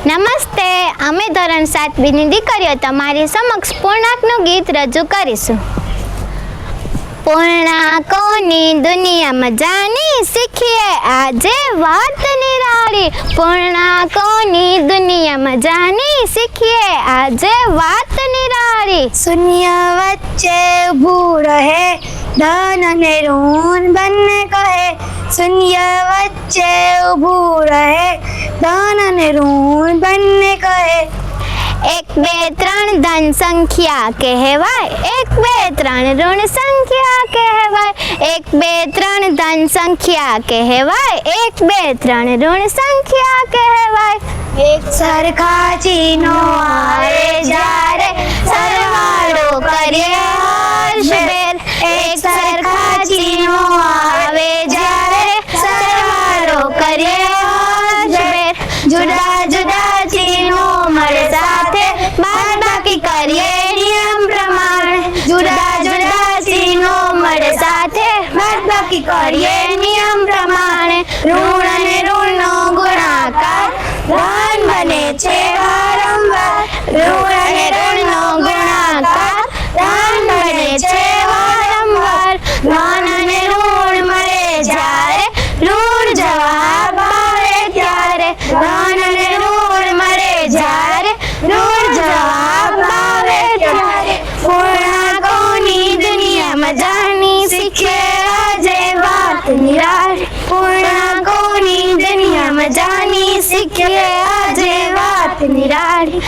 નમસ્તે, અમે ધોરણ 7ની દીકરીઓ તમારી સમક્ષ પૂર્ણાંકનું ગીત રજૂ કરીશું. પૂર્ણાંકોની દુનિયામાં જાણી શીખીએ આજે વાત નિરાળી. પૂર્ણાંકોની દુનિયામાં જાણી શીખીએ આજે વાત નિરાળી. શૂન્ય વચ્ચે ઊભું રહે ધન અને ઋણ બંને કહે. શૂન્ય વચ્ચે ઊભું રહે ધન અને ઋણ બંને કહે. 1 2 3 ધન સંખ્યા કહેવાય, 1 2 3 ઋણ સંખ્યા કહેવાય. 1 2 3 ધન સંખ્યા કહેવાય, 1 2 3 ઋણ સંખ્યા કહેવાય. એક સરખા ચિહ્નો આવે જ્યારે સરવાળો કરીએ હર્ષભેર. એક સરખા ચિહ્નો આવે જ્યારે સરવાળો કરીએ હર્ષભેર. જુદા જુદા ચિહ્નો મળે સાથે બાદબાકી કરીએ નિયમ પ્રમાણે. જુદા જુદા ચિહ્નો મળે સાથે બાદબાકી કરીએ નિયમ પ્રમાણે. ઋણ અને ઋણનો ગુણાકાર ધન બને છે વારંવાર. ઋણ અને ઋણનો ગુણાકાર ધન બને છે વારંવાર. ધન અને ઋણ મળે જ્યારે ઋણ જવાબ આવે ત્યારે. ધન અને ઋણ મળે જ્યારે ઋણ જવાબ આવે ત્યારે. પૂર્ણાંકોની દુનિયામાં જાણી શીખીએ આજે વાત નિરાળી. પૂર્ણાંકોની દુનિયામાં જાણી શીખીએ આજે વાત નિરાળી.